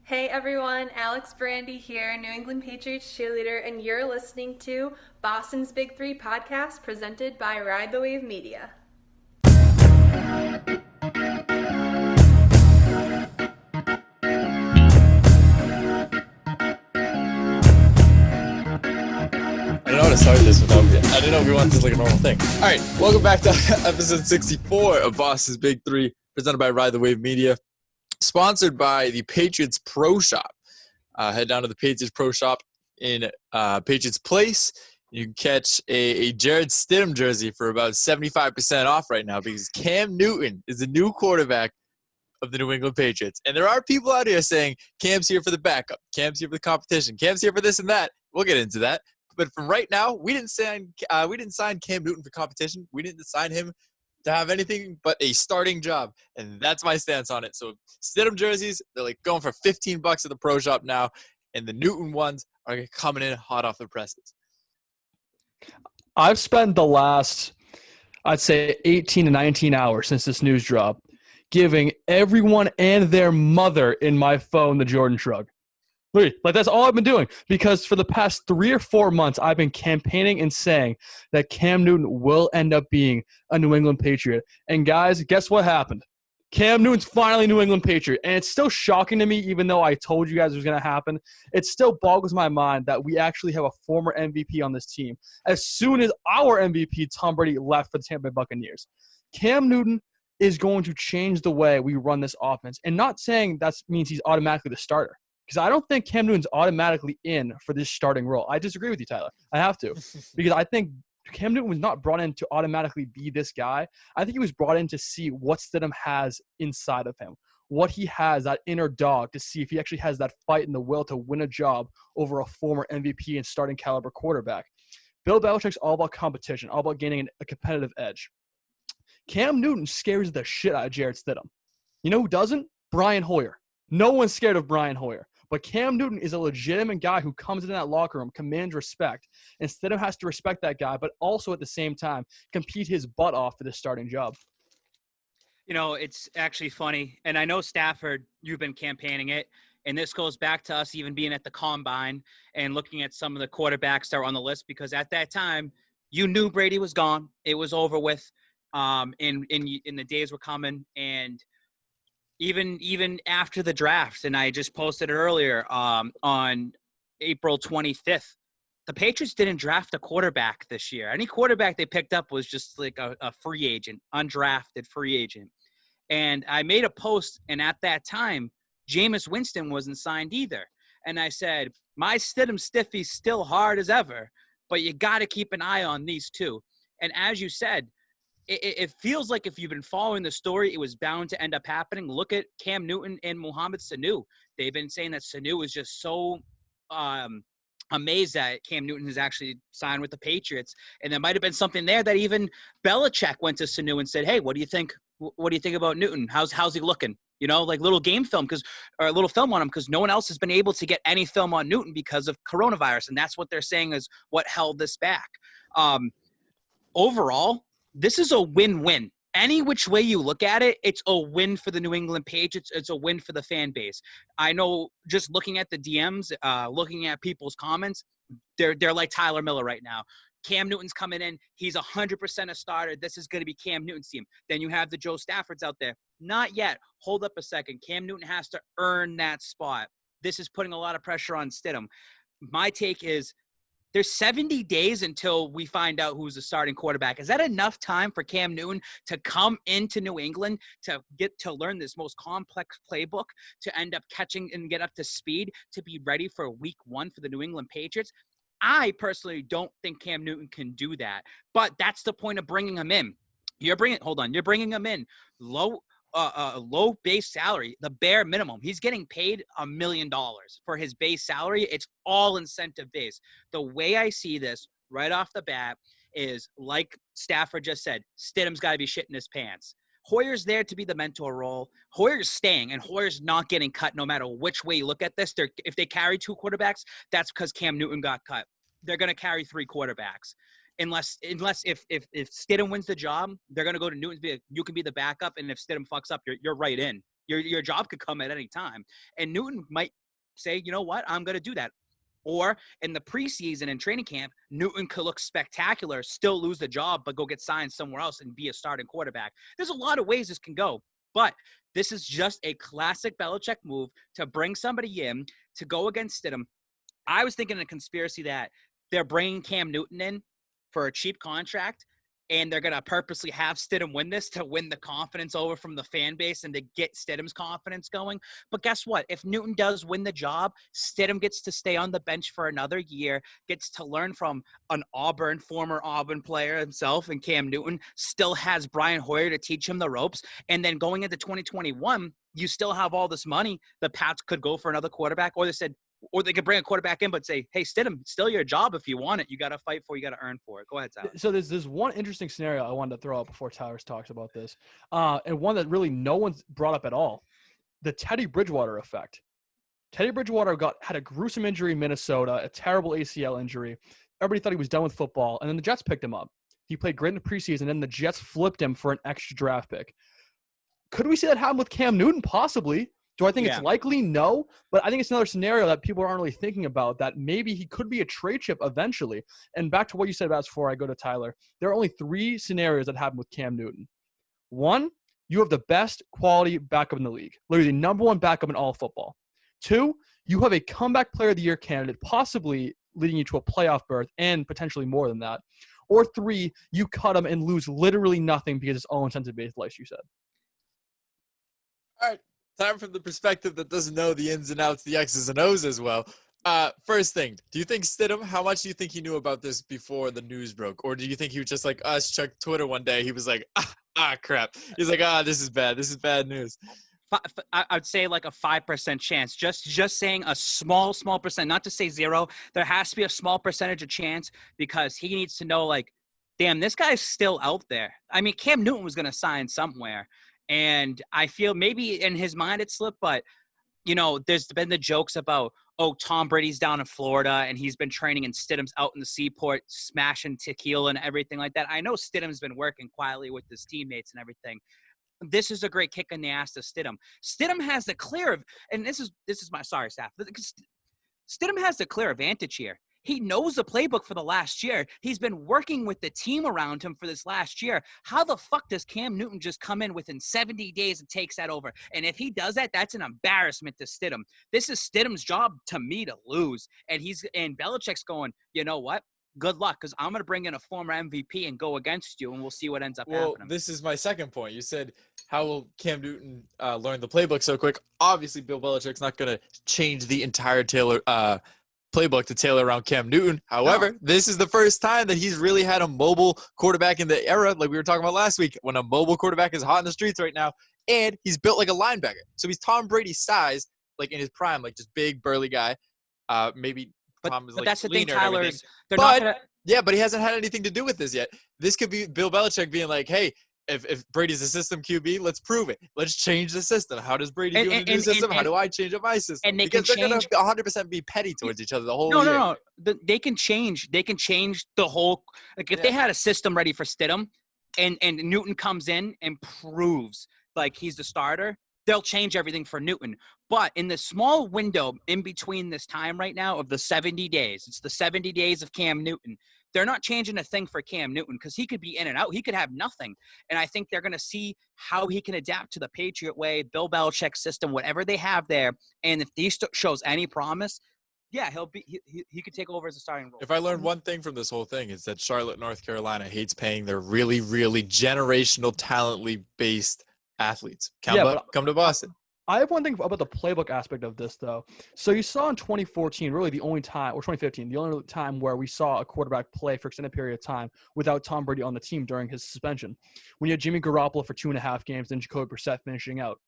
Hey everyone, Alex Brandy here, New England Patriots cheerleader, and you're listening to Boston's Big Three podcast presented by Ride the Wave Media. I don't know how to start this without. I didn't know if we wanted this like a normal thing. All right, welcome back to episode 64 of Boston's Big Three, presented by Ride the Wave Media, sponsored by the Patriots Pro Shop. Head down to the Patriots Pro Shop in Patriots Place. You can catch a Jared Stidham jersey for about 75% off right now because Cam Newton is the new quarterback of the New England Patriots. And there are people out here saying Cam's here for the backup, Cam's here for the competition, Cam's here for this and that. We'll get into that. But from right now, we didn't sign Cam Newton for competition. We didn't sign him to have anything but a starting job, and that's my stance on it. So Stidham jerseys, they're like going for $15 at the Pro Shop now, and the Newton ones are coming in hot off the presses. I've spent the last, I'd say, 18 to 19 hours since this news dropped, giving everyone and their mother in my phone the Jordan shrug. Like, that's all I've been doing, because for the past 3 or 4 months, I've been campaigning and saying that Cam Newton will end up being a New England Patriot. And guys, guess what happened? Cam Newton's finally a New England Patriot. And it's still shocking to me, even though I told you guys it was going to happen. It still boggles my mind that we actually have a former MVP on this team. As soon as our MVP, Tom Brady, left for the Tampa Bay Buccaneers. Cam Newton is going to change the way we run this offense. And not saying that means he's automatically the starter, because I don't think Cam Newton's automatically in for this starting role. I disagree with you, Tyler. I have to. Because I think Cam Newton was not brought in to automatically be this guy. I think he was brought in to see what Stidham has inside of him, what he has, that inner dog, to see if he actually has that fight and the will to win a job over a former MVP and starting caliber quarterback. Bill Belichick's all about competition, all about gaining a competitive edge. Cam Newton scares the shit out of Jared Stidham. You know who doesn't? Brian Hoyer. No one's scared of Brian Hoyer. But Cam Newton is a legitimate guy who comes into that locker room, commands respect, and Stidham has to respect that guy, but also at the same time compete his butt off for the starting job. You know, it's actually funny, and I know Stafford, you've been campaigning it, and this goes back to us even being at the Combine and looking at some of the quarterbacks that were on the list, because at that time, you knew Brady was gone. It was over with, and the days were coming, and even after the draft, and I just posted it earlier on April 25th, the Patriots didn't draft a quarterback this year. Any quarterback they picked up was just like a free agent, undrafted free agent. And I made a post, and at that time, Jameis Winston wasn't signed either. And I said, my Stidham Stiffy's still hard as ever, but you got to keep an eye on these two. And as you said, it feels like if you've been following the story, it was bound to end up happening. Look at Cam Newton and Mohamed Sanu. They've been saying that Sanu is just so amazed that Cam Newton has actually signed with the Patriots. And there might have been something there that even Belichick went to Sanu and said, hey, what do you think? What do you think about Newton? How's he looking? You know, like little game film or a little film on him, because no one else has been able to get any film on Newton because of coronavirus. And that's what they're saying is what held this back. Overall, this is a win-win. Any which way you look at it, it's a win for the New England Patriots. It's a win for the fan base. I know, just looking at the DMs, looking at people's comments, they're like Tyler Miller right now. Cam Newton's coming in. He's 100% a starter. This is going to be Cam Newton's team. Then you have the Joe Staffords out there. Not yet. Hold up a second. Cam Newton has to earn that spot. This is putting a lot of pressure on Stidham. My take is, there's 70 days until we find out who's the starting quarterback. Is that enough time for Cam Newton to come into New England to get to learn this most complex playbook, to end up catching and get up to speed, to be ready for week 1 for the New England Patriots? I personally don't think Cam Newton can do that, but that's the point of bringing him in. You're bringing him in low base salary, the bare minimum. He's getting paid $1 million for his base salary. It's all incentive based. The way I see this right off the bat is, like Stafford just said, Stidham's got to be shitting his pants. Hoyer's there to be the mentor role. Hoyer's staying, and Hoyer's not getting cut no matter which way you look at this. If they carry 2 quarterbacks, that's because Cam Newton got cut. They're going to carry 3 quarterbacks. Unless if Stidham wins the job, they're going to go to Newton. You can be the backup, and if Stidham fucks up, you're right in. Your job could come at any time. And Newton might say, you know what, I'm going to do that. Or in the preseason and training camp, Newton could look spectacular, still lose the job, but go get signed somewhere else and be a starting quarterback. There's a lot of ways this can go. But this is just a classic Belichick move to bring somebody in to go against Stidham. I was thinking a conspiracy that they're bringing Cam Newton in for a cheap contract, and they're going to purposely have Stidham win this to win the confidence over from the fan base and to get Stidham's confidence going. But guess what? If Newton does win the job, Stidham gets to stay on the bench for another year, gets to learn from an former Auburn player himself, and Cam Newton still has Brian Hoyer to teach him the ropes. And then going into 2021, you still have all this money. The Pats could go for another quarterback, or they could bring a quarterback in, but say, hey, Stidham, it's still your job if you want it. You got to fight for it. You got to earn for it. Go ahead, Tyler. So there's one interesting scenario I wanted to throw out before Tyler talks about this, and one that really no one's brought up at all, the Teddy Bridgewater effect. Teddy Bridgewater had a gruesome injury in Minnesota, a terrible ACL injury. Everybody thought he was done with football, and then the Jets picked him up. He played great in the preseason, and then the Jets flipped him for an extra draft pick. Could we see that happen with Cam Newton? Possibly. Do I think it's likely? No. But I think it's another scenario that people aren't really thinking about, that maybe he could be a trade chip eventually. And back to what you said about before I go to Tyler, there are only 3 scenarios that happen with Cam Newton. 1, you have the best quality backup in the league, literally the number 1 backup in all of football. 2, you have a comeback player of the year candidate, possibly leading you to a playoff berth and potentially more than that. Or 3, you cut him and lose literally nothing because it's all incentive-based, like you said. All right. Time from the perspective that doesn't know the ins and outs, the X's and O's as well. First thing, do you think Stidham, how much do you think he knew about this before the news broke? Or do you think he was just like us, checked Twitter one day, he was like, crap. He's like, this is bad. This is bad news. I'd say like a 5% chance. Just saying a small percent, not to say 0. There has to be a small percentage of chance, because he needs to know, like, damn, this guy's still out there. I mean, Cam Newton was going to sign somewhere. And I feel maybe in his mind it slipped, but, you know, there's been the jokes about, Tom Brady's down in Florida and he's been training and Stidham's out in the seaport smashing tequila and everything like that. I know Stidham's been working quietly with his teammates and everything. This is a great kick in the ass to Stidham. Stidham has the clear – and this is my – sorry, staff. Stidham has the clear advantage here. He knows the playbook for the last year. He's been working with the team around him for this last year. How the fuck does Cam Newton just come in within 70 days and takes that over? And if he does that, that's an embarrassment to Stidham. This is Stidham's job to me to lose. And Belichick's going, you know what? Good luck, because I'm going to bring in a former MVP and go against you, and we'll see what ends up happening. Well, this is my second point. You said, how will Cam Newton learn the playbook so quick? Obviously, Bill Belichick's not going to change the entire playbook to tailor around Cam Newton. However, This is the first time that he's really had a mobile quarterback in the era, like we were talking about last week, when a mobile quarterback is hot in the streets right now, and he's built like a linebacker. So he's Tom Brady's size, like in his prime, like just big, burly guy. Maybe Tom is like that's the thing, Tyler. But he hasn't had anything to do with this yet. This could be Bill Belichick being like, hey, if Brady's a system QB, let's prove it. Let's change the system. How does Brady do in the new system? How do I change up my system? And they're going to 100% be petty towards each other the whole year. No. They can change. They can change the whole. Like if they had a system ready for Stidham, and Newton comes in and proves like he's the starter, they'll change everything for Newton. But in the small window in between this time right now of the 70 days, it's the 70 days of Cam Newton. They're not changing a thing for Cam Newton because he could be in and out. He could have nothing. And I think they're going to see how he can adapt to the Patriot way, Bill Belichick's system, whatever they have there. And if he shows any promise, yeah, he could take over as a starting role. If I learned one thing from this whole thing, it's that Charlotte, North Carolina hates paying their really, really generational, talently based athletes. Come to Boston. I have one thing about the playbook aspect of this, though. So you saw in 2014, really the only time, or 2015, the only time where we saw a quarterback play for extended period of time without Tom Brady on the team during his suspension. When you had Jimmy Garoppolo for 2.5 games, then Jacoby Brissett finishing out.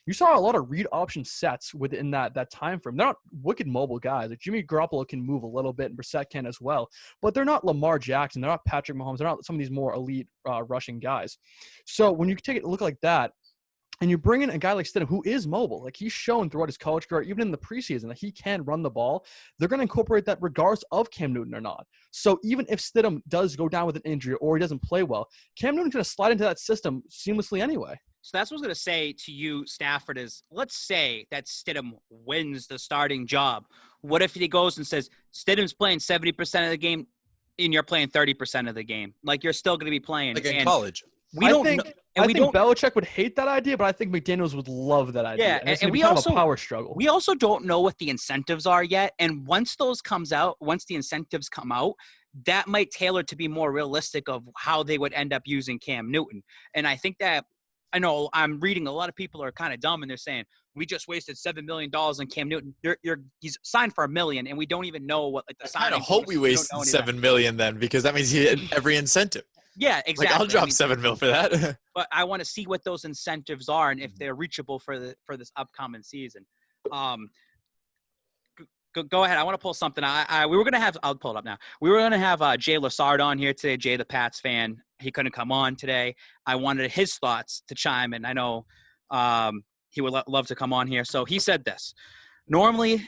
You saw a lot of read option sets within that time frame. They're not wicked mobile guys. Like Jimmy Garoppolo can move a little bit, and Brissett can as well. But they're not Lamar Jackson. They're not Patrick Mahomes. They're not some of these more elite rushing guys. So when you take a look like that, and you bring in a guy like Stidham, who is mobile, like he's shown throughout his college career, even in the preseason, that he can run the ball. They're going to incorporate that regardless of Cam Newton or not. So even if Stidham does go down with an injury or he doesn't play well, Cam Newton's going to slide into that system seamlessly anyway. So that's what I was going to say to you, Stafford, is let's say that Stidham wins the starting job. What if he goes and says, Stidham's playing 70% of the game and you're playing 30% of the game? Like, you're still going to be playing. Like in college. We don't know. I think Belichick would hate that idea, but I think McDaniels would love that idea. Yeah, and it's and we kind also of a power struggle. We also don't know what the incentives are yet, and once the incentives come out, that might tailor to be more realistic of how they would end up using Cam Newton. And I think that I know I'm reading a lot of people are kind of dumb and they're saying we just wasted $7 million on Cam Newton. He's signed for $1 million, and we don't even know what like the signing. I kind of hope we wasted $7 million then, because that means he had every incentive. Yeah, exactly. Like, I'll drop $7 million for that. But I want to see what those incentives are and if they're reachable for this upcoming season. Go ahead. I want to pull something. We were gonna have. I'll pull it up now. We were gonna have Jay Lassard on here today. Jay, the Pats fan. He couldn't come on today. I wanted his thoughts to chime in. I know he would love to come on here. So he said this. Normally,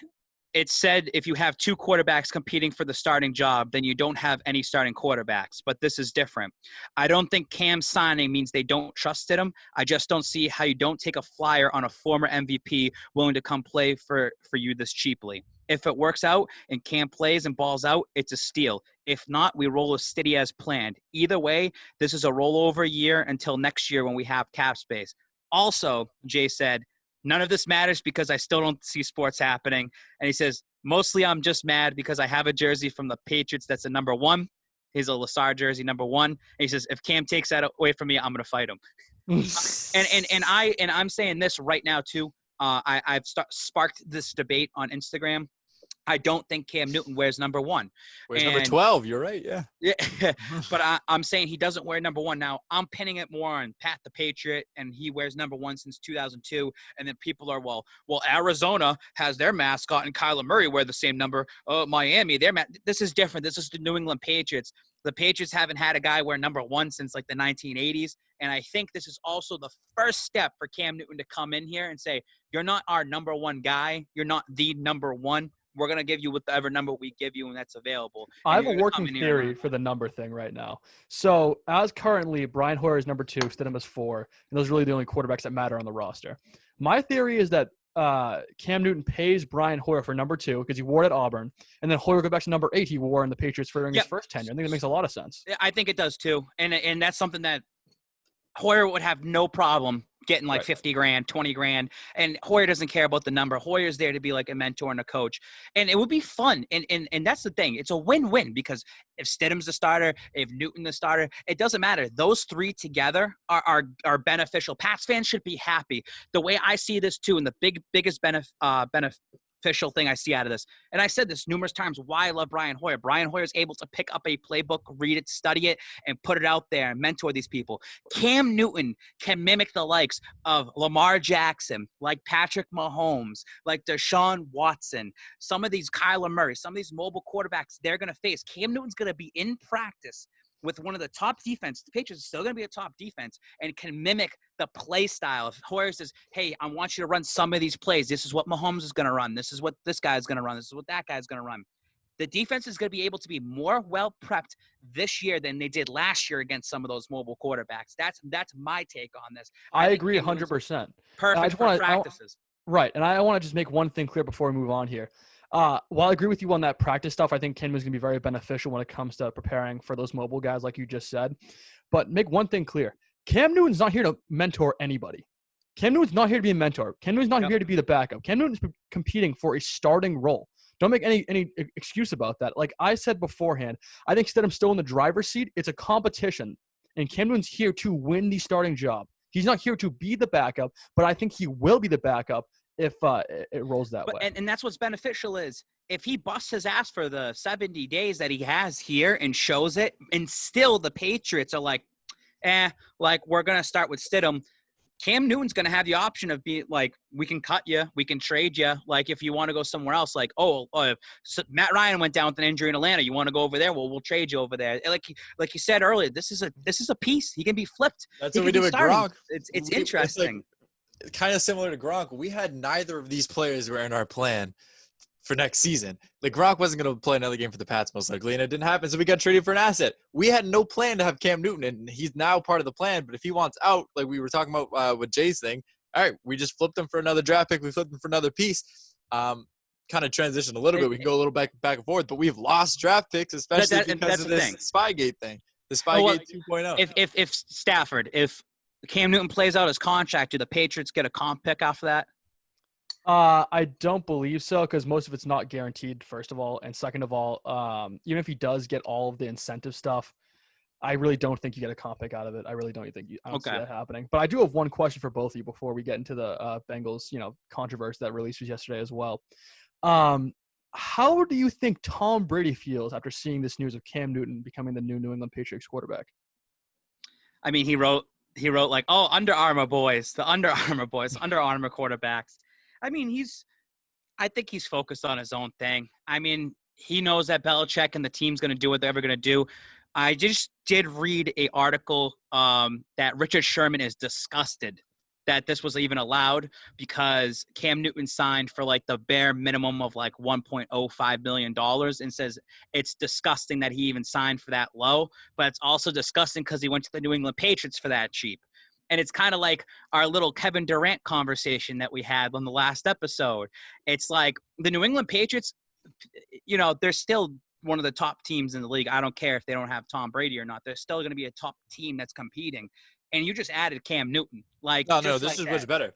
it's said if you have two quarterbacks competing for the starting job, then you don't have any starting quarterbacks. But this is different. I don't think Cam signing means they don't trust him. I just don't see how you don't take a flyer on a former MVP willing to come play for you this cheaply. If it works out and Cam plays and balls out, it's a steal. If not, we roll a steady as planned. Either way, this is a rollover year until next year when we have cap space. Also, Jay said, none of this matters because I still don't see sports happening. And he says, mostly I'm just mad because I have a jersey from the Patriots that's a number 1. He's a Lassard jersey, number 1. And he says, if Cam takes that away from me, I'm going to fight him. and I'm saying this right now too. I've sparked this debate on Instagram. I don't think Cam Newton wears number 1. Wears number 12. You're right. Yeah. But I'm saying he doesn't wear number 1. Now, I'm pinning it more on Pat the Patriot, and he wears number 1 since 2002. And then people are, well, Arizona has their mascot, and Kyler Murray wear the same number. Miami, this is different. This is the New England Patriots. The Patriots haven't had a guy wear number 1 since like the 1980s. And I think this is also the first step for Cam Newton to come in here and say, you're not our number 1 guy. You're not the number 1. We're going to give you whatever number we give you, and that's available. I have a working theory for the number thing right now. So as currently, Brian Hoyer is number 2, Stidham is 4, and those are really the only quarterbacks that matter on the roster. My theory is that Cam Newton pays Brian Hoyer for number 2 because he wore it at Auburn, and then Hoyer goes back to number 8 he wore in the Patriots during his first tenure. I think that makes a lot of sense. I think it does too, and that's something that Hoyer would have no problem getting like $50,000, $20,000, and Hoyer doesn't care about the number. Hoyer's there to be like a mentor and a coach, and it would be fun. And that's the thing. It's a win-win because if Stidham's the starter, if Newton the starter, it doesn't matter. Those 3 together are beneficial. Pats fans should be happy. The way I see this too, and the biggest beneficial thing I see out of this, and I said this numerous times, why I love Brian Hoyer. Brian Hoyer is able to pick up a playbook, read it, study it, and put it out there and mentor these people. Cam Newton can mimic the likes of Lamar Jackson, like Patrick Mahomes, like Deshaun Watson, some of these Kyler Murray, some of these mobile quarterbacks they're going to face. Cam Newton's going to be in practice with one of the top defense. The Patriots are still going to be a top defense and can mimic the play style. If Hoyer says, hey, I want you to run some of these plays. This is what Mahomes is going to run. This is what this guy's going to run. This is what that guy's going to run. The defense is going to be able to be more well-prepped this year than they did last year against some of those mobile quarterbacks. That's my take on this. I agree 100%. Perfect for practices. Right, and I want to just make one thing clear before we move on here. While I agree with you on that practice stuff, I think Cam is going to be very beneficial when it comes to preparing for those mobile guys like you just said. But make one thing clear. Cam Newton's not here to mentor anybody. Cam Newton's not here to be a mentor. Cam Newton's not here to be the backup. Cam Newton's competing for a starting role. Don't make any excuse about that. Like I said beforehand, I think Stidham's still in the driver's seat. It's a competition, and Cam Newton's here to win the starting job. He's not here to be the backup, but I think he will be the backup if it rolls that way. And that's what's beneficial is if he busts his ass for the 70 days that he has here and shows it, and still the Patriots are like, we're going to start with Stidham. Cam Newton's going to have the option of being like, we can cut you, we can trade you. Like if you want to go somewhere else, like, so Matt Ryan went down with an injury in Atlanta. You want to go over there? Well, we'll trade you over there. Like you said earlier, this is a piece. He can be flipped. That's what we do with Gronk. It's interesting. It's like, kind of similar to Gronk. We had neither of these players were in our plan for next season. Like Gronk wasn't going to play another game for the Pats most likely, and it didn't happen. So we got traded for an asset. We had no plan to have Cam Newton, and he's now part of the plan. But if he wants out, like we were talking about with Jay's thing, all right, we just flipped him for another draft pick. We flipped him for another piece. Kind of transitioned a little bit. We can go a little back and forth, but we've lost draft picks, especially because of this Spygate thing. The Spygate 2.0. If Stafford, if Cam Newton plays out his contract, do the Patriots get a comp pick off of that? I don't believe so because most of it's not guaranteed, first of all. And second of all, even if he does get all of the incentive stuff, I really don't think you get a comp pick out of it. I really don't think I don't see that happening. But I do have one question for both of you before we get into the Bengals, controversy that released yesterday as well. How do you think Tom Brady feels after seeing this news of Cam Newton becoming the new New England Patriots quarterback? I mean, he wrote like, oh, Under Armour boys, the Under Armour boys, Under Armour quarterbacks. I mean, I think he's focused on his own thing. I mean, he knows that Belichick and the team's going to do what they're ever going to do. I just did read an article that Richard Sherman is disgusted that this was even allowed because Cam Newton signed for like the bare minimum of like $1.05 million and says it's disgusting that he even signed for that low, but it's also disgusting because he went to the New England Patriots for that cheap. And it's kind of like our little Kevin Durant conversation that we had on the last episode. It's like the New England Patriots, they're still one of the top teams in the league. I don't care if they don't have Tom Brady or not. They're still going to be a top team that's competing. And you just added Cam Newton. No, this is much better.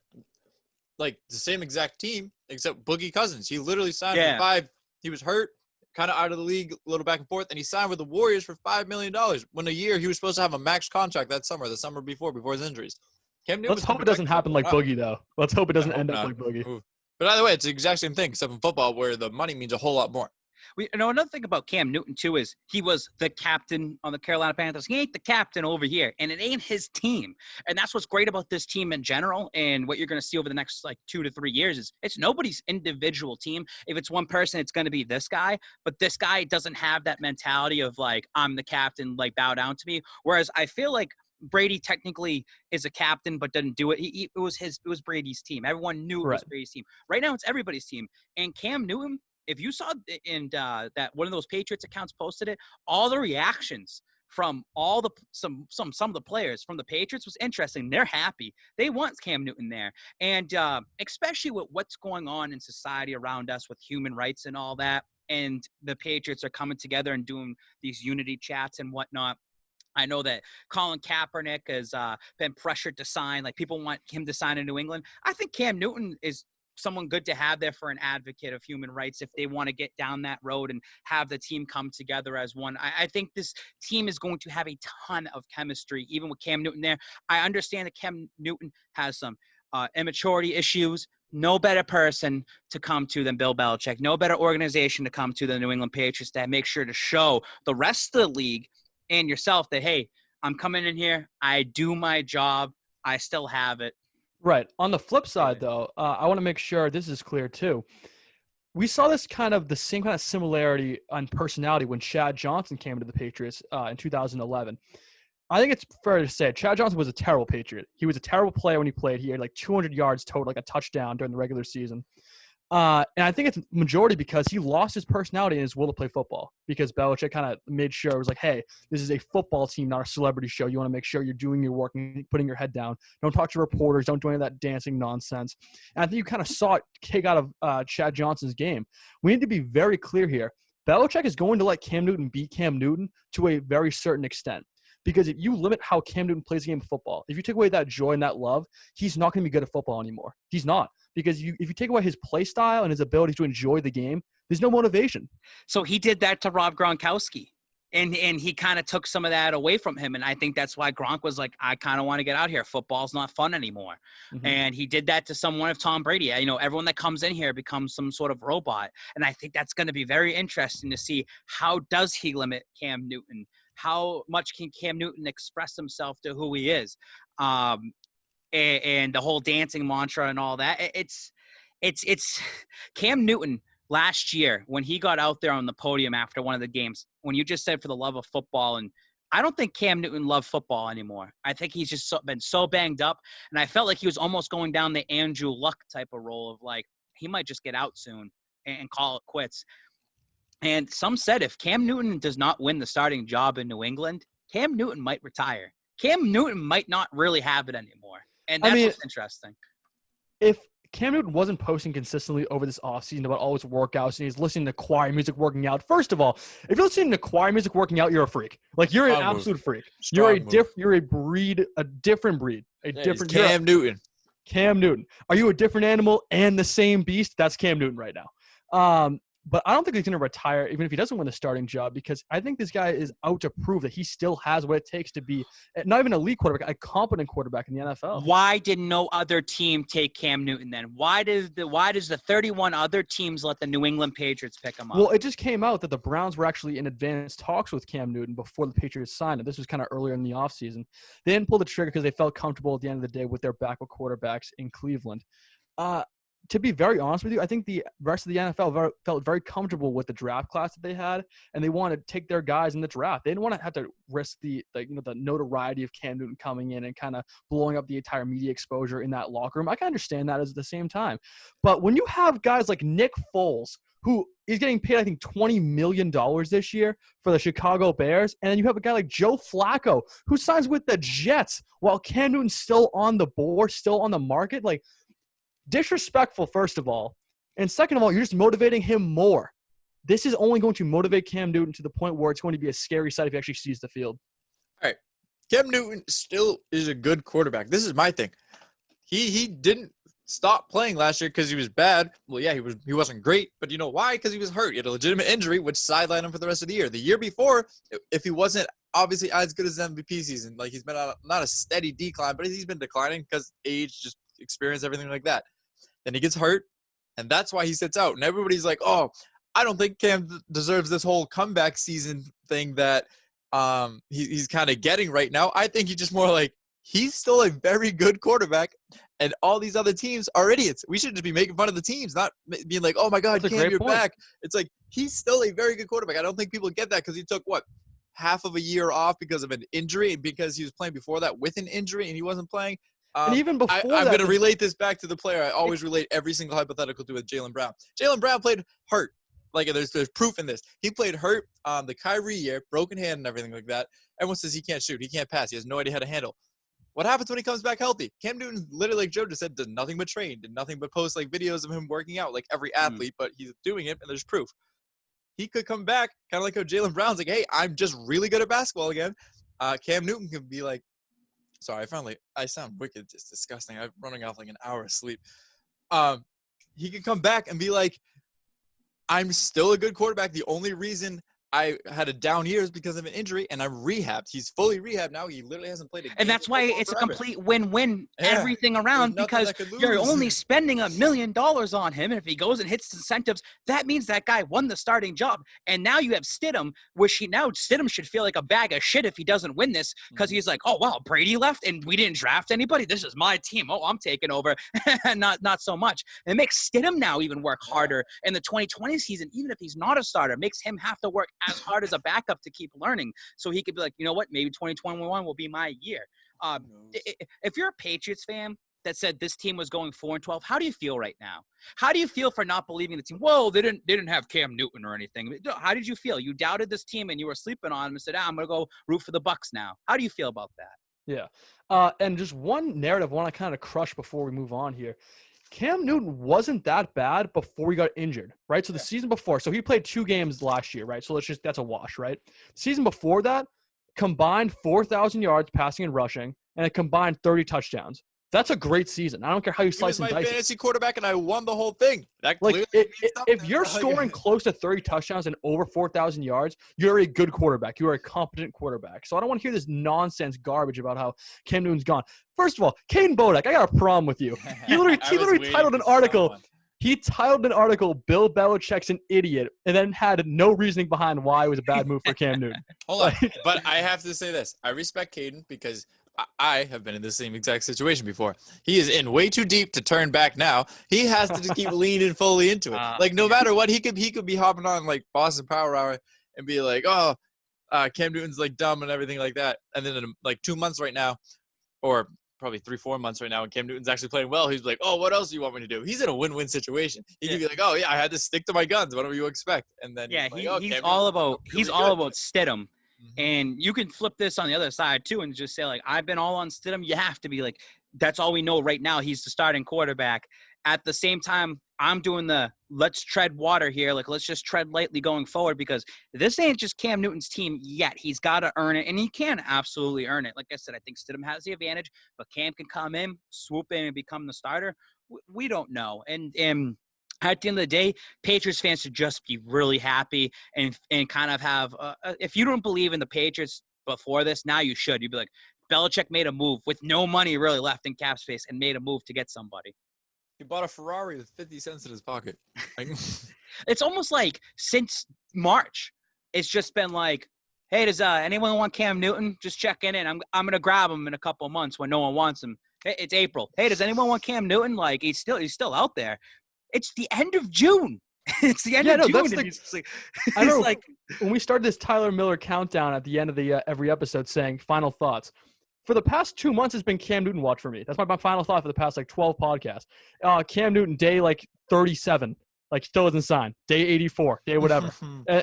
Like the same exact team, except Boogie Cousins. He literally signed for 5. He was hurt, kind of out of the league, a little back and forth, and he signed with the Warriors for $5 million. When a year he was supposed to have a max contract the summer before his injuries. Cam Newton. Let's hope it doesn't happen like Boogie, though. Let's hope it doesn't end up like Boogie. Ooh. But either way, it's the exact same thing, except in football, where the money means a whole lot more. Another thing about Cam Newton, too, is he was the captain on the Carolina Panthers. He ain't the captain over here, and it ain't his team. And that's what's great about this team in general, and what you're going to see over the next, 2 to 3 years is it's nobody's individual team. If it's one person, it's going to be this guy, but this guy doesn't have that mentality of, I'm the captain, bow down to me. Whereas I feel like Brady technically is a captain, but doesn't do it. It was Brady's team. Everyone knew it was Brady's team. Right now, it's everybody's team. And Cam Newton, if you saw that one of those Patriots accounts posted it, all the reactions from some of the players from the Patriots was interesting. They're happy. They want Cam Newton there. And especially with what's going on in society around us with human rights and all that. And the Patriots are coming together and doing these unity chats and whatnot. I know that Colin Kaepernick has been pressured to sign. People want him to sign in New England. I think Cam Newton is someone good to have there for an advocate of human rights if they want to get down that road and have the team come together as one. I think this team is going to have a ton of chemistry, even with Cam Newton there. I understand that Cam Newton has some immaturity issues. No better person to come to than Bill Belichick. No better organization to come to than the New England Patriots that make sure to show the rest of the league and yourself that, hey, I'm coming in here. I do my job. I still have it. Right. On the flip side, though, I want to make sure this is clear, too. We saw the same kind of similarity on personality when Chad Johnson came into the Patriots in 2011. I think it's fair to say Chad Johnson was a terrible Patriot. He was a terrible player when he played. He had 200 yards total, a touchdown during the regular season. And I think it's majority because he lost his personality and his will to play football because Belichick kind of made sure it was hey, this is a football team, not a celebrity show. You want to make sure you're doing your work and putting your head down. Don't talk to reporters. Don't do any of that dancing nonsense. And I think you kind of saw it take out of Chad Johnson's game. We need to be very clear here. Belichick is going to let Cam Newton beat Cam Newton to a very certain extent. Because if you limit how Cam Newton plays the game of football, if you take away that joy and that love, he's not going to be good at football anymore. He's not. Because if you take away his play style and his ability to enjoy the game, there's no motivation. So he did that to Rob Gronkowski. And he kind of took some of that away from him. And I think that's why Gronk was I kind of want to get out here. Football's not fun anymore. Mm-hmm. And he did that to someone of Tom Brady. Everyone that comes in here becomes some sort of robot. And I think that's going to be very interesting to see how does he limit Cam Newton? How much can Cam Newton express himself to who he is? And the whole dancing mantra and all that. It's Cam Newton last year when he got out there on the podium after one of the games, when you just said for the love of football, and I don't think Cam Newton loved football anymore. I think he's just been so banged up, and I felt like he was almost going down the Andrew Luck type of role of he might just get out soon. and call it quits. And some said if Cam Newton does not win the starting job in New England, Cam Newton might retire. Cam Newton might not really have it anymore. And that's what's interesting. If Cam Newton wasn't posting consistently over this offseason about all his workouts and he's listening to choir music working out, first of all, if you're listening to choir music working out, you're a freak. Like, you're an absolute freak. You're a different breed. Cam Newton. Cam Newton. Are you a different animal and the same beast? That's Cam Newton right now. But I don't think he's going to retire, even if he doesn't win the starting job, because I think this guy is out to prove that he still has what it takes to be not even an elite quarterback, a competent quarterback in the NFL. Why did no other team take Cam Newton then? Why does the 31 other teams let the New England Patriots pick him up? Well, it just came out that the Browns were actually in advanced talks with Cam Newton before the Patriots signed him. This was kind of earlier in the offseason. They didn't pull the trigger because they felt comfortable at the end of the day with their backup quarterbacks in Cleveland. To be very honest with you, I think the rest of the NFL felt very comfortable with the draft class that they had, and they wanted to take their guys in the draft. They didn't want to have to risk the notoriety of Cam Newton coming in and kind of blowing up the entire media exposure in that locker room. I can understand that at the same time. But when you have guys like Nick Foles, who is getting paid, I think, $20 million this year for the Chicago Bears, and then you have a guy like Joe Flacco, who signs with the Jets while Cam Newton's still on the board, still on the market, like, disrespectful, first of all. And second of all, you're just motivating him more. This is only going to motivate Cam Newton to the point where it's going to be a scary sight if he actually sees the field. All right. Cam Newton still is a good quarterback. This is my thing. He didn't stop playing last year because he was bad. Well, yeah, he wasn't great, but you know why? Because he was hurt. He had a legitimate injury, which sidelined him for the rest of the year. The year before, if he wasn't obviously as good as the MVP season, like, he's been on not a steady decline, but he's been declining because age, just experience, everything like that. Then he gets hurt, and that's why he sits out. And everybody's like, oh, I don't think Cam deserves this whole comeback season thing that he's kind of getting right now. I think he's just more like, he's still a very good quarterback, and all these other teams are idiots. We should just be making fun of the teams, not being like, oh, my God, Cam, you're back. It's like, he's still a very good quarterback. I don't think people get that because he took, half of a year off because of an injury, and because he was playing before that with an injury and he wasn't playing. And even before I'm going to relate this back to the player. I always relate every single hypothetical to with Jaylen Brown. Jaylen Brown played hurt. Like, there's proof in this. He played hurt the Kyrie year, broken hand and everything like that. Everyone says he can't shoot. He can't pass. He has no idea how to handle. What happens when he comes back healthy? Cam Newton, literally, like Joe just said, did nothing but train, did nothing but post, like, videos of him working out, like every athlete, but he's doing it, and there's proof. He could come back, kind of like how Jaylen Brown's like, hey, I'm just really good at basketball again. Cam Newton could be like, sorry, I sound wicked. It's disgusting. I'm running off like an hour of sleep. He could come back and be like, I'm still a good quarterback. The only reason I had a down year is because of an injury, and I'm rehabbed. He's fully rehabbed now. He literally hasn't played a game. And that's why it's forever. A complete win-win everything around, because you're only spending $1 million on him, and if he goes and hits incentives, that means that guy won the starting job. And now you have Stidham, which Stidham should feel like a bag of shit if he doesn't win this, because he's like, oh, wow, Brady left, and we didn't draft anybody. This is my team. Oh, I'm taking over. not so much. And it makes Stidham now even work harder in the 2020 season, even if he's not a starter. It makes him have to work as hard as a backup to keep learning, so he could be like, you know what, maybe 2021 will be my year. If you're a Patriots fan that said this team was going 4-12, how do you feel right now? How do you feel for not believing the team? Whoa, they didn't have Cam Newton or anything. How did you feel? You doubted this team and you were sleeping on him and said, I'm gonna go root for the Bucks now. How do you feel about that? Yeah, and just one narrative I want to kind of crush before we move on here. Cam Newton wasn't that bad before he got injured, right? So the season before, so he played 2 games last year, right? So that's a wash, right? Season before that, combined 4,000 yards passing and rushing, and a combined 30 touchdowns. That's a great season. I don't care how you slice and dice it. He was my fantasy quarterback, and I won the whole thing. Like, if you're scoring close to 30 touchdowns and over 4,000 yards, you're a good quarterback. You are a competent quarterback. So I don't want to hear this nonsense garbage about how Cam Newton's gone. First of all, Caden Bodak, I got a problem with you. He literally titled an article. He titled an article, Bill Belichick's an idiot, and then had no reasoning behind why it was a bad move for Cam Newton. Hold on. But I have to say this. I respect Caden because I have been in the same exact situation before. He is in way too deep to turn back now. He has to just keep leaning fully into it. Like, no matter what, he could be hopping on, like, Boston Power Hour and be like, oh, Cam Newton's, like, dumb and everything like that. And then in, like, 2 months right now, or probably 3-4 months right now, and Cam Newton's actually playing well, he's like, oh, what else do you want me to do? He's in a win-win situation. He could be like, oh yeah, I had to stick to my guns. What do you expect? And then Yeah, he's like, oh, he's Cam all Newton's about really all good. about Stidham. Mhm. And you can flip this on the other side too and just say, like, I've been all on Stidham. You have to be like, that's all we know right now. He's the starting quarterback. At the same time, I'm doing the let's tread water here. Like, let's just tread lightly going forward, because this ain't just Cam Newton's team yet. He's got to earn it, and he can absolutely earn it. Like I said, I think Stidham has the advantage, but Cam can come in, swoop in, and become the starter. We don't know. And at the end of the day, Patriots fans should just be really happy and kind of have if you don't believe in the Patriots before this, now you should. You'd be like, Belichick made a move with no money really left in cap space and made a move to get somebody. He bought a Ferrari with 50 cents in his pocket. It's almost like since March, it's just been like, hey, does anyone want Cam Newton? Just checking in. I'm going to grab him in a couple of months when no one wants him. Hey, it's April. Hey, does anyone want Cam Newton? Like, he's still out there. It's the end of June. It's the end of June. That's And I remember like, when we started this Tyler Miller countdown at the end of the every episode saying final thoughts. For the past 2 months, it's been Cam Newton watch for me. That's my final thought for the past 12 podcasts. Cam Newton, day 37, still isn't signed. Day 84, day whatever.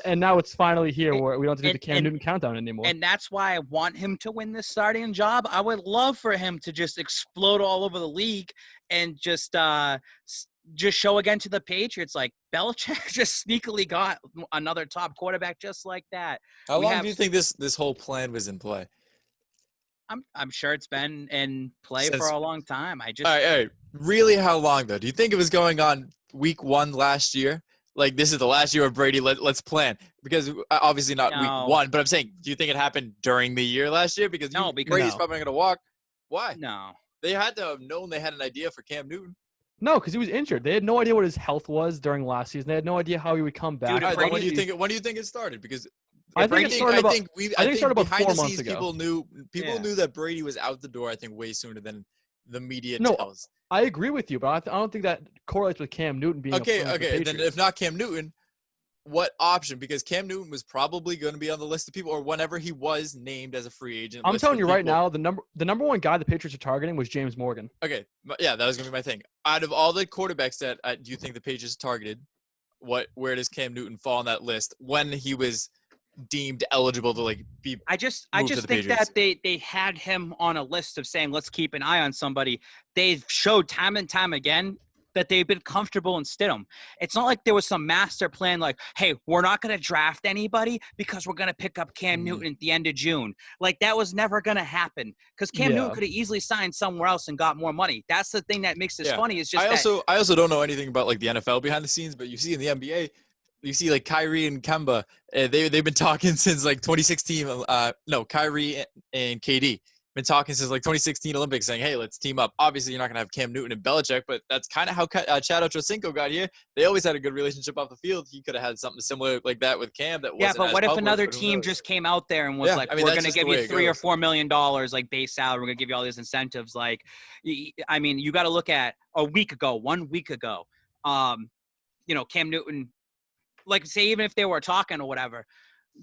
and now it's finally here where we don't have to do the Cam Newton countdown anymore. And that's why I want him to win this starting job. I would love for him to just explode all over the league and just show again to the Patriots, like, Belichick just sneakily got another top quarterback just like that. How long do you think this whole plan was in play? I'm sure it's been in play for a long time. All right. Really, how long though? Do you think it was going on week 1 last year? Like, this is the last year of Brady. Let's plan, because obviously not week 1. But I'm saying, do you think it happened during the year last year? Because Brady's probably not going to walk. Why? No. They had to have known they had an idea for Cam Newton. No, because he was injured. They had no idea what his health was during last season. They had no idea how he would come back. Dude, when do you think it started? Because I think it started about 4 months ago. People knew that Brady was out the door, I think, way sooner than the media tells. I agree with you, but I don't think that correlates with Cam Newton being okay. Then if not Cam Newton, what option? Because Cam Newton was probably going to be on the list of people, or whenever he was named as a free agent. I'm telling you right now, the number one guy the Patriots are targeting was James Morgan. Okay, yeah, that was going to be my thing. Out of all the quarterbacks that do you think the Patriots targeted, where does Cam Newton fall on that list when he was deemed eligible to be? I just think that they had him on a list of saying, let's keep an eye on somebody. They've showed time and time again that they've been comfortable in Stidham. It's not like there was some master plan like, hey, we're not going to draft anybody because we're going to pick up Cam Newton at the end of June. Like, that was never going to happen, because Cam Newton could have easily signed somewhere else and got more money. That's the thing that makes this funny. Is just I also don't know anything about the NFL behind the scenes, but you see in the NBA, you see Kyrie and Kemba, they've been talking since 2016. Kyrie and KD been talking since 2016 Olympics, saying, hey, let's team up. Obviously, you're not gonna have Cam Newton and Belichick, but that's kind of how Chad Ochocinco got here. They always had a good relationship off the field. He could have had something similar like that with Cam. That wasn't but what if public, another team just came out there and was we're gonna give you $3 or $4 million base salary. We're gonna give you all these incentives. You got to look at 1 week ago. Cam Newton. Say even if they were talking or whatever,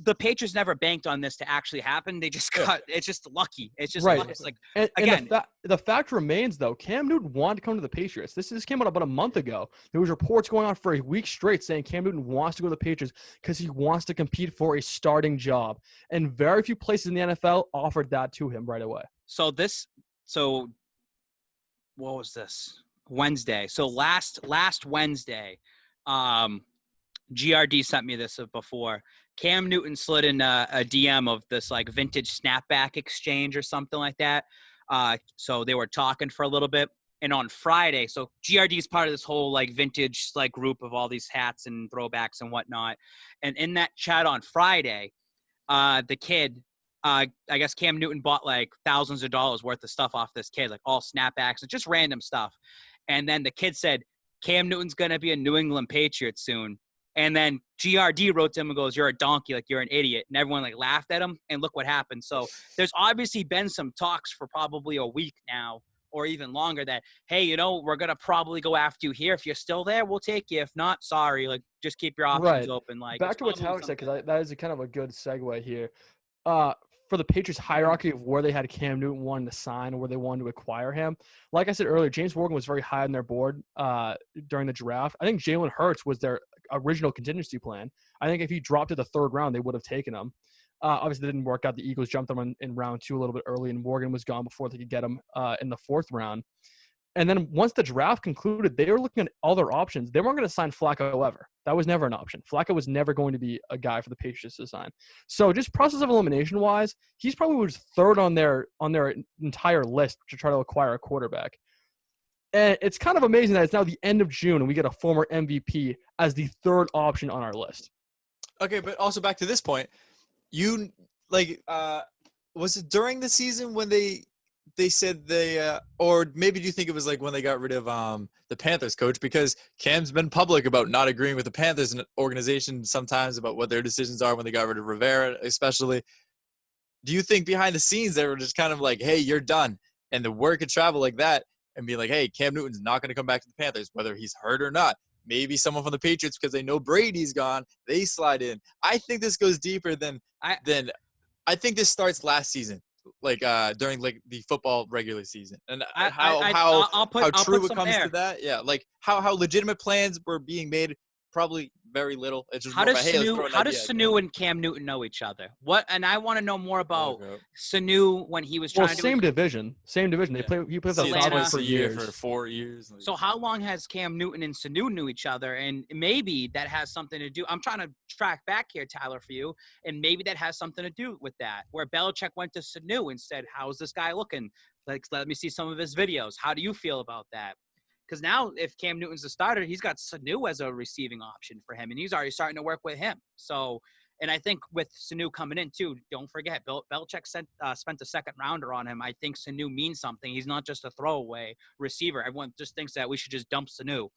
the Patriots never banked on this to actually happen. They just got it's just lucky. It's just right. lucky. It's again, the fact remains though, Cam Newton wanted to come to the Patriots. This came out about a month ago. There was reports going on for a week straight saying Cam Newton wants to go to the Patriots because he wants to compete for a starting job, and very few places in the NFL offered that to him right away. So what was this? Wednesday. So last Wednesday, GRD sent me this before. Cam Newton slid in a DM of this vintage snapback exchange or something like that. So they were talking for a little bit. And on Friday, so GRD is part of this whole vintage group of all these hats and throwbacks and whatnot. And in that chat on Friday, the kid, I guess Cam Newton bought thousands of dollars worth of stuff off this kid, all snapbacks and just random stuff. And then the kid said, Cam Newton's going to be a New England Patriot soon. And then GRD wrote to him and goes, you're a donkey, you're an idiot. And everyone laughed at him, and look what happened. So there's obviously been some talks for probably a week now or even longer that, hey, we're going to probably go after you here. If you're still there, we'll take you. If not, sorry, just keep your options open. Back to what Tyler said, because that is kind of a good segue here. for the Patriots hierarchy of where they had Cam Newton wanting to sign or where they wanted to acquire him. Like I said earlier, James Morgan was very high on their board during the draft. I think Jalen Hurts was their original contingency plan. I think if he dropped to the third round, they would have taken him. Obviously, that didn't work out. The Eagles jumped them in round 2 a little bit early, and Morgan was gone before they could get him in the 4th round. And then once the draft concluded, they were looking at all their options. They weren't going to sign Flacco ever. That was never an option. Flacco was never going to be a guy for the Patriots to sign. So just process of elimination wise, he's probably was third on their entire list to try to acquire a quarterback. And it's kind of amazing that it's now the end of June and we get a former MVP as the third option on our list. Okay, but also back to this point, you was it during the season when they said or maybe do you think it was like when they got rid of the Panthers coach, because Cam's been public about not agreeing with the Panthers and organization sometimes about what their decisions are when they got rid of Rivera, especially. Do you think behind the scenes they were just kind of like, hey, you're done, and the word could travel like that and be like, hey, Cam Newton's not going to come back to the Panthers, whether he's hurt or not? Maybe someone from the Patriots, because they know Brady's gone, they slide in. I think this goes deeper than I think this starts last season. During the football regular season, and how true it comes to that. Yeah, like how legitimate plans were being made. Probably very little. It's just how does Sanu and Cam Newton know each other? And I want to know more about Sanu when he was trying to. Same division. They play. He played the Falcons for years. For 4 years. So how long has Cam Newton and Sanu knew each other? And maybe that has something to do. I'm trying to track back here, Tyler, for you, and maybe that has something to do with that. Where Belichick went to Sanu and said, "How's this guy looking? Let me see some of his videos. How do you feel about that?" Because now if Cam Newton's the starter, he's got Sanu as a receiving option for him, and he's already starting to work with him. So, and I think with Sanu coming in too, don't forget, Belichick spent a second rounder on him. I think Sanu means something. He's not just a throwaway receiver. Everyone just thinks that we should just dump Sanu.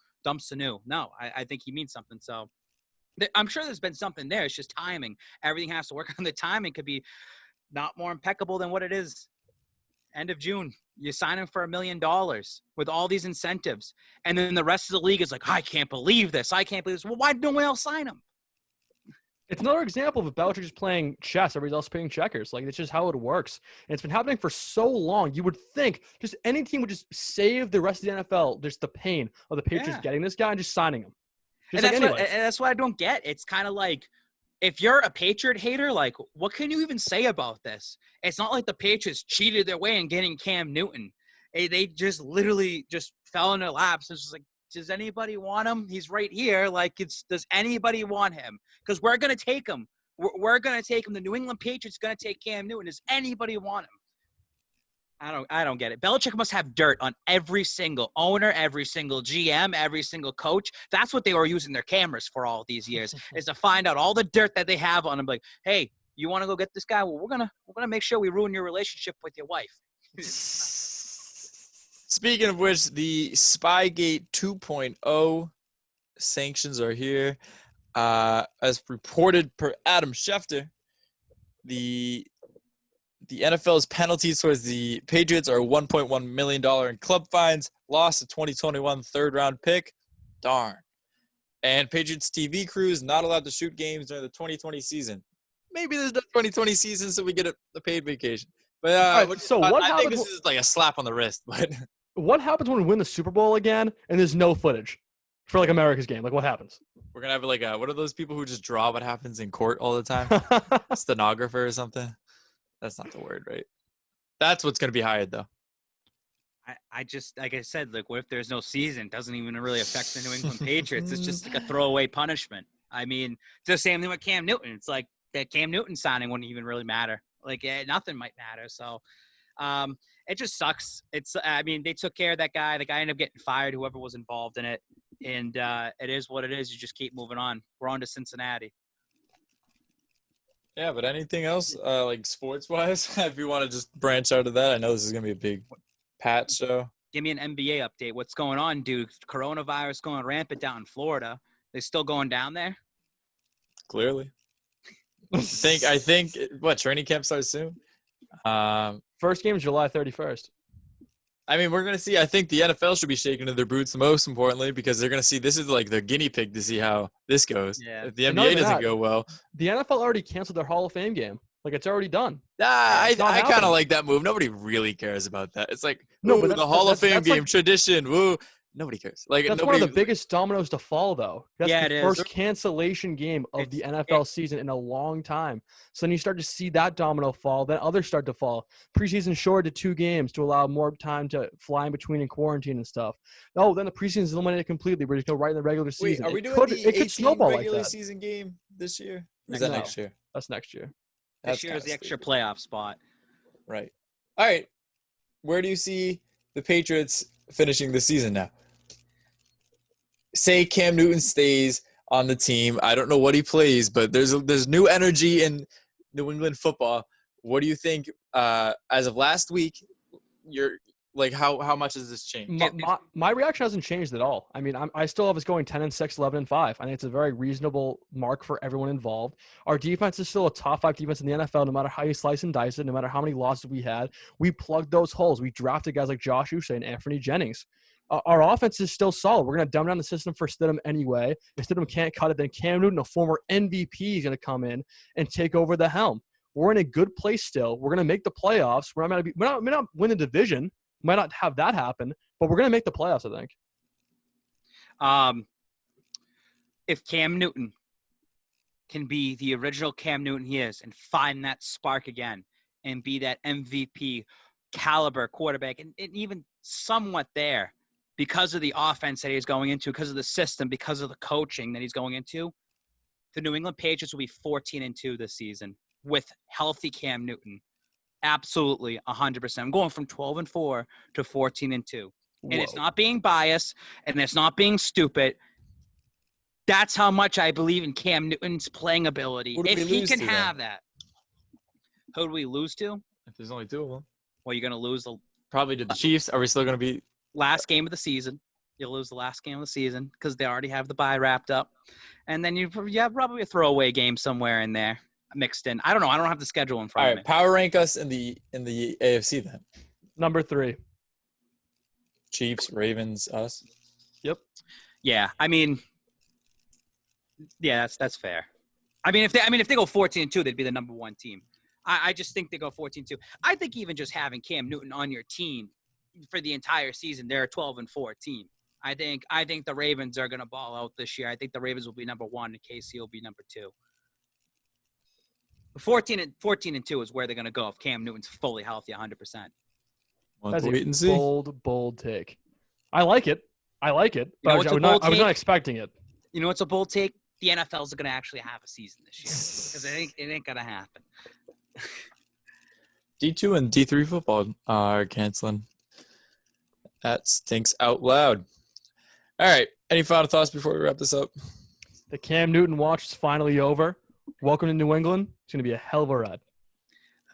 No, I think he means something. So I'm sure there's been something there. It's just timing. Everything has to work on the timing. Could be not more impeccable than what it is. End of June, you sign him for $1 million with all these incentives. And then the rest of the league is like, I can't believe this. Well, why don't we all sign him? It's another example of Belichick just playing chess. Everybody else playing checkers. Like, it's just how it works. And it's been happening for so long. You would think just any team would just save the rest of the NFL, just the pain of the Patriots getting this guy and just signing him. And that's what I don't get. It's kind of like, if you're a Patriot hater, like, what can you even say about this? It's not like the Patriots cheated their way in getting Cam Newton. They just literally just fell in their laps. It's just like, does anybody want him? He's right here. Like, does anybody want him? Because we're going to take him. We're going to take him. The New England Patriots going to take Cam Newton. Does anybody want him? I don't get it. Belichick must have dirt on every single owner, every single GM, every single coach. That's what they were using their cameras for all these years, is to find out all the dirt that they have on them. Like, hey, you want to go get this guy? Well, we're gonna make sure we ruin your relationship with your wife. Speaking of which, the Spygate 2.0 sanctions are here. As reported per Adam Schefter, the NFL's penalties towards the Patriots are $1.1 million in club fines, loss of 2021 third-round pick. Darn. And Patriots TV crews not allowed to shoot games during the 2020 season. Maybe there's no 2020 season, so we get a paid vacation. But I think this is like a slap on the wrist. But what happens when we win the Super Bowl again and there's no footage for like America's game? Like, what happens? We're gonna have like what are those people who just draw what happens in court all the time? A stenographer or something? That's not the word, right? That's what's gonna be hired though. I just, like I said, like, what if there's no season? It doesn't even really affect the New England Patriots. It's just like a throwaway punishment. I mean, it's the same thing with Cam Newton. It's like that Cam Newton signing wouldn't even really matter. Like, nothing might matter. So it just sucks. I mean, they took care of that guy. The guy ended up getting fired, whoever was involved in it. And it is what it is. You just keep moving on. We're on to Cincinnati. Yeah, but anything else, like sports-wise, if you want to just branch out of that? I know this is going to be a big Pat show. Give me an NBA update. What's going on, dude? Coronavirus going rampant down in Florida. They still going down there? Clearly. I think what, training camp starts soon? First game is July 31st. I mean, we're going to see. I think the NFL should be shaking to their boots most importantly, because they're going to see this is like the guinea pig to see how this goes. Yeah. If the NBA doesn't go well. The NFL already canceled their Hall of Fame game. Like, it's already done. I It's not kind happening. of like that move. Nobody really cares about that. It's like, No, ooh, but the that's- Hall of that's- Fame that's game like- tradition. Woo. Nobody cares. Like That's nobody, one of the biggest dominoes to fall, though. That's Yeah, the it first is. cancellation game of the It's- NFL season in a long time. So then you start to see that domino fall. Then others start to fall. Preseason shorted to 2 games to allow more time to fly in between and quarantine and stuff. Oh, then the preseason is eliminated completely. We're just go right in the regular Wait, season. are we It doing could, the it could 18 snowball like regular that. season game this year? Or is No. that next year? That's next year. This year is the extra playoff spot. Right. All right. Where do you see the Patriots finishing the season now? Say Cam Newton stays on the team. I don't know what he plays, but there's new energy in New England football. What do you think? As of last week, you're like, how much has this changed? My reaction hasn't changed at all. I mean, I still have us going 10-6, 11-5. I think it's a very reasonable mark for everyone involved. Our defense is still a top 5 defense in the NFL, no matter how you slice and dice it, no matter how many losses we had. We plugged those holes. We drafted guys like Josh Uche and Anthony Jennings. Our offense is still solid. We're going to dumb down the system for Stidham anyway. If Stidham can't cut it, then Cam Newton, a former MVP, is going to come in and take over the helm. We're in a good place still. We're going to make the playoffs. We're not win the division. Might not have that happen, but we're going to make the playoffs, I think. If Cam Newton can be the original Cam Newton he is and find that spark again and be that MVP caliber quarterback and even somewhat there because of the offense that he's going into, because of the system, because of the coaching that he's going into, the New England Patriots will be 14-2 this season with healthy Cam Newton. Absolutely, 100%. I'm going from 12-4 to 14-2. And it's not being biased, and it's not being stupid. That's how much I believe in Cam Newton's playing ability. Who do If we he lose can to, have that. Who do we lose to? If there's only 2 of them, Well, you're going to lose the probably to the Chiefs. Are we still going to be? last game of the season. You'll lose the last game of the season because they already have the bye wrapped up. And then you have probably a throwaway game somewhere in there mixed in. I don't know. I don't have the schedule in All front of right, me. power rank us in the AFC then. Number 3. Chiefs, Ravens, us. Yep. Yeah, I mean, yeah, that's fair. I mean, if they go 14-2, they'd be the number 1 team. I just think they go 14-2. I think even just having Cam Newton on your team for the entire season, they're a 12-4 team. I think the Ravens are going to ball out this year. I think the Ravens will be number 1 and KC will be number 2. 14-2 is where they're going to go if Cam Newton's fully healthy 100%. That's Wait and a see. bold take. I like it. But You know what's a bold I was not take? expecting it. You know what's a bold take? The NFL's going to actually have a season this year because it ain't going to happen. D2 and D3 football are canceling. That stinks out loud. All right. Any final thoughts before we wrap this up? The Cam Newton watch is finally over. Welcome to New England. It's going to be a hell of a ride.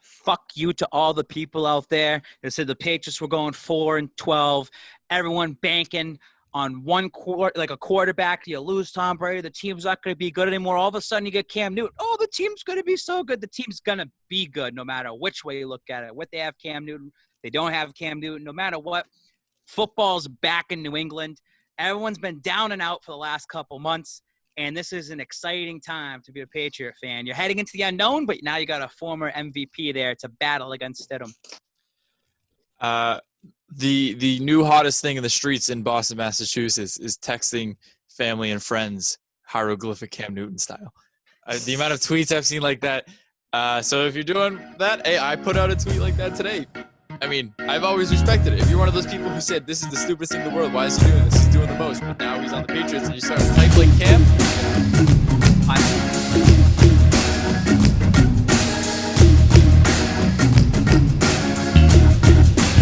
Fuck you to all the people out there that said the Patriots were going 4-12. Everyone banking on one like a quarterback. You lose Tom Brady, the team's not going to be good anymore. All of a sudden, you get Cam Newton. Oh, the team's going to be so good. The team's going to be good no matter which way you look at it. What they have Cam Newton, they don't have Cam Newton. No matter what, football's back in New England. Everyone's been down and out for the last couple months. And this is an exciting time to be a Patriot fan. You're heading into the unknown, but now you got a former MVP there to battle against Stidham. The new hottest thing in the streets in Boston, Massachusetts is texting family and friends hieroglyphic Cam Newton style. The amount of tweets I've seen like that. So if you're doing that, hey, I put out a tweet like that today. I mean, I've always respected it. If you're one of those people who said, this is the stupidest thing in the world, why is he doing this? He's doing the most. But now he's on the Patriots and you start to type like Cam.